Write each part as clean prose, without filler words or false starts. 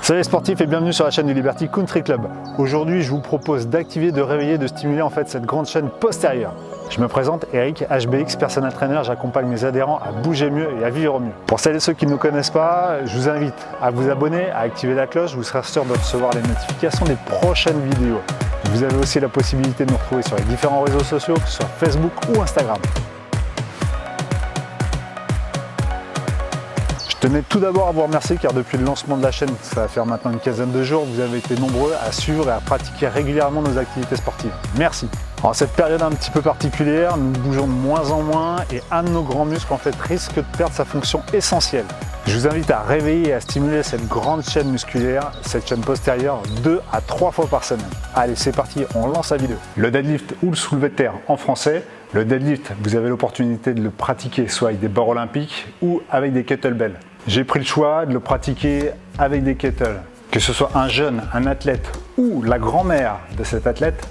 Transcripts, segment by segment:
Salut les sportifs et bienvenue sur la chaîne du Liberty Country Club. Aujourd'hui, je vous propose d'activer, de réveiller, de stimuler en fait cette grande chaîne postérieure. Je me présente, Eric, HBX, personal trainer. J'accompagne mes adhérents à bouger mieux et à vivre mieux. Pour celles et ceux qui ne nous connaissent pas, je vous invite à vous abonner, à activer la cloche. Vous serez sûr de recevoir les notifications des prochaines vidéos. Vous avez aussi la possibilité de nous retrouver sur les différents réseaux sociaux, que ce soit Facebook ou Instagram. Je tenais tout d'abord à vous remercier car depuis le lancement de la chaîne, ça va faire maintenant une quinzaine de jours, vous avez été nombreux à suivre et à pratiquer régulièrement nos activités sportives. Merci. En cette période un petit peu particulière, nous bougeons de moins en moins et un de nos grands muscles en fait risque de perdre sa fonction essentielle. Je vous invite à réveiller et à stimuler cette grande chaîne musculaire, cette chaîne postérieure 2 à 3 fois par semaine. Allez, c'est parti, on lance la vidéo. Le deadlift ou le soulevé de terre en français. Le deadlift, vous avez l'opportunité de le pratiquer soit avec des barres olympiques ou avec des kettlebells. J'ai pris le choix de le pratiquer avec des kettles. Que ce soit un jeune, un athlète ou la grand-mère de cet athlète,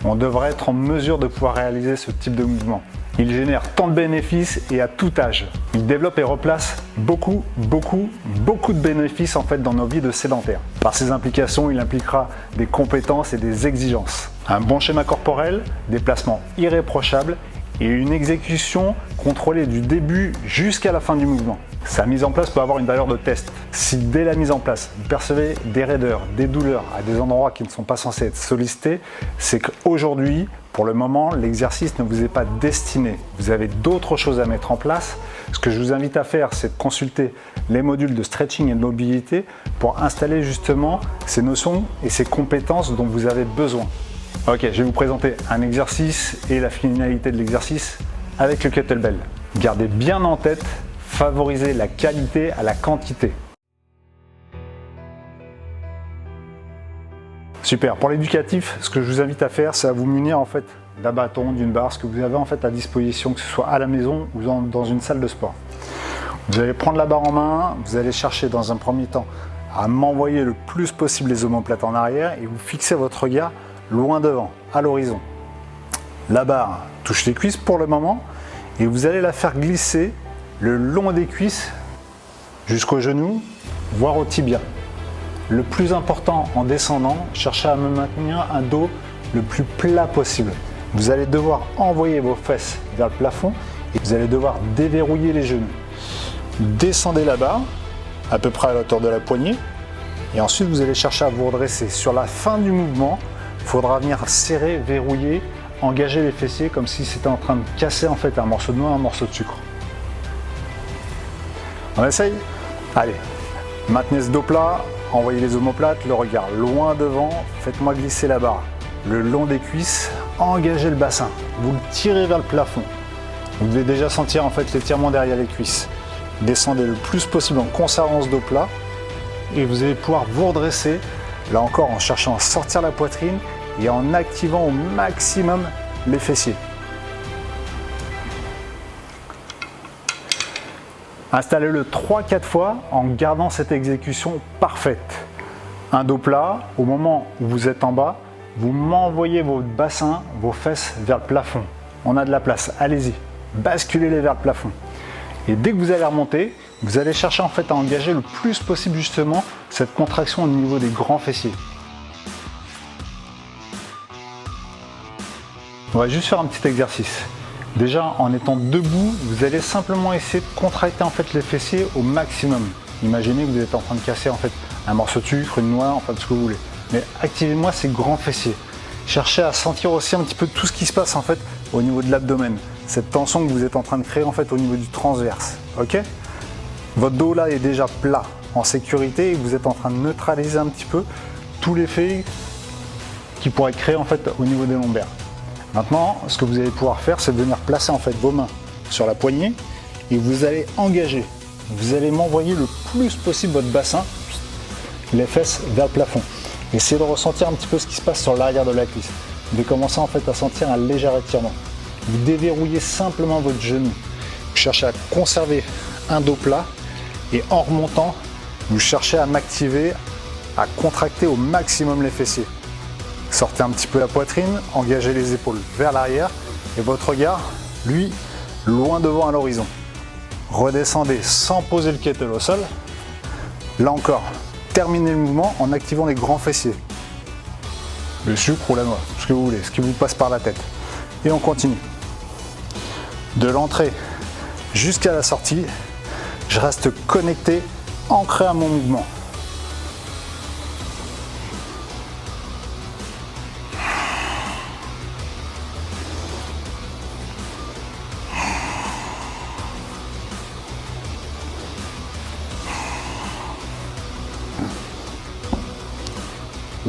on devrait être en mesure de pouvoir réaliser ce type de mouvement. Il génère tant de bénéfices et à tout âge. Il développe et replace beaucoup de bénéfices en fait dans nos vies de sédentaires. Par ses implications, il impliquera des compétences et des exigences. Un bon schéma corporel, des placements irréprochables et une exécution contrôlée du début jusqu'à la fin du mouvement. Sa mise en place peut avoir une valeur de test. Si dès la mise en place, vous percevez des raideurs, des douleurs à des endroits qui ne sont pas censés être sollicités, c'est qu'aujourd'hui, pour le moment, l'exercice ne vous est pas destiné. Vous avez d'autres choses à mettre en place. Ce que je vous invite à faire, c'est de consulter les modules de stretching et de mobilité pour installer justement ces notions et ces compétences dont vous avez besoin. Ok, je vais vous présenter un exercice et la finalité de l'exercice avec le kettlebell. Gardez bien en tête, favoriser la qualité à la quantité. Super, pour l'éducatif, ce que je vous invite à faire, c'est à vous munir en fait d'un bâton, d'une barre, ce que vous avez en fait à disposition, que ce soit à la maison ou dans une salle de sport. Vous allez prendre la barre en main, vous allez chercher dans un premier temps à m'envoyer le plus possible les omoplates en arrière et vous fixez votre regard loin devant, à l'horizon. La barre touche les cuisses pour le moment et vous allez la faire glisser le long des cuisses jusqu'au genou, voire au tibia. Le plus important en descendant, cherchez à me maintenir un dos le plus plat possible. Vous allez devoir envoyer vos fesses vers le plafond et vous allez devoir déverrouiller les genoux. Descendez la barre, à peu près à la hauteur de la poignée, et ensuite vous allez chercher à vous redresser. Sur la fin du mouvement, il faudra venir serrer, verrouiller, engager les fessiers comme si c'était en train de casser en fait un morceau de noix, un morceau de sucre. On essaye? Allez, maintenez ce dos plat, envoyez les omoplates, le regard loin devant, faites-moi glisser la barre le long des cuisses, engagez le bassin, vous le tirez vers le plafond. Vous devez déjà sentir en fait l'étirement derrière les cuisses. Descendez le plus possible en conservant ce dos plat et vous allez pouvoir vous redresser, là encore en cherchant à sortir la poitrine et en activant au maximum les fessiers. Installez-le 3-4 fois en gardant cette exécution parfaite. Un dos plat, au moment où vous êtes en bas, vous m'envoyez vos bassins, vos fesses vers le plafond. On a de la place, allez-y, basculez-les vers le plafond. Et dès que vous allez remonter, vous allez chercher en fait à engager le plus possible justement cette contraction au niveau des grands fessiers. On va juste faire un petit exercice. Déjà, en étant debout, vous allez simplement essayer de contracter en fait les fessiers au maximum. Imaginez que vous êtes en train de casser en fait un morceau de sucre, une noix, enfin ce que vous voulez. Mais activez-moi ces grands fessiers. Cherchez à sentir aussi un petit peu tout ce qui se passe en fait au niveau de l'abdomen. Cette tension que vous êtes en train de créer en fait au niveau du transverse. Ok ? Votre dos là est déjà plat, en sécurité, et vous êtes en train de neutraliser un petit peu tout l'effet qui pourrait être créé en fait au niveau des lombaires. Maintenant, ce que vous allez pouvoir faire, c'est de venir placer en fait vos mains sur la poignée et vous allez engager. Vous allez m'envoyer le plus possible votre bassin, les fesses vers le plafond. Essayez de ressentir un petit peu ce qui se passe sur l'arrière de la cuisse. Vous allez commencer en fait à sentir un léger étirement. Vous déverrouillez simplement votre genou. Vous cherchez à conserver un dos plat et en remontant, vous cherchez à m'activer, à contracter au maximum les fessiers. Sortez un petit peu la poitrine, engagez les épaules vers l'arrière et votre regard, lui, loin devant à l'horizon. Redescendez sans poser le kettle au sol. Là encore, terminez le mouvement en activant les grands fessiers. Le sucre ou la noix, ce que vous voulez, ce qui vous passe par la tête. Et on continue. De l'entrée jusqu'à la sortie, je reste connecté, ancré à mon mouvement.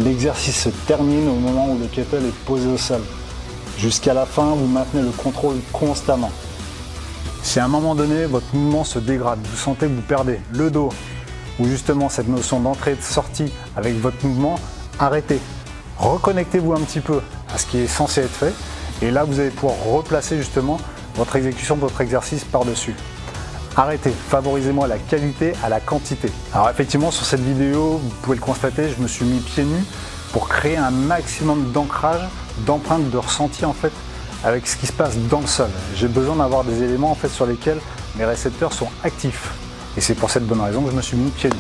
L'exercice se termine au moment où le kettle est posé au sol. Jusqu'à la fin, vous maintenez le contrôle constamment. Si à un moment donné, votre mouvement se dégrade, vous sentez que vous perdez le dos, ou justement cette notion d'entrée et de sortie avec votre mouvement, arrêtez. Reconnectez-vous un petit peu à ce qui est censé être fait, et là vous allez pouvoir replacer justement votre exécution de votre exercice par-dessus. Arrêtez, favorisez-moi la qualité à la quantité. Alors effectivement sur cette vidéo, vous pouvez le constater, je me suis mis pieds nus pour créer un maximum d'ancrage, d'empreinte, de ressenti en fait avec ce qui se passe dans le sol. J'ai besoin d'avoir des éléments en fait sur lesquels mes récepteurs sont actifs. Et c'est pour cette bonne raison que je me suis mis pieds nus.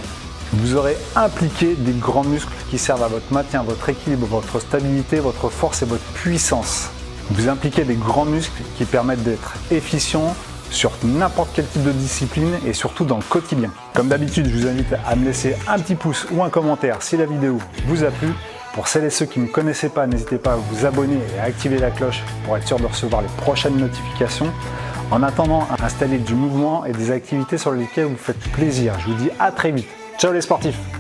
Vous aurez impliqué des grands muscles qui servent à votre maintien, votre équilibre, votre stabilité, votre force et votre puissance. Vous impliquez des grands muscles qui permettent d'être efficients sur n'importe quel type de discipline et surtout dans le quotidien. Comme d'habitude, je vous invite à me laisser un petit pouce ou un commentaire si la vidéo vous a plu. Pour celles et ceux qui ne me connaissaient pas, n'hésitez pas à vous abonner et à activer la cloche pour être sûr de recevoir les prochaines notifications. En attendant, installez du mouvement et des activités sur lesquelles vous faites plaisir. Je vous dis à très vite. Ciao les sportifs!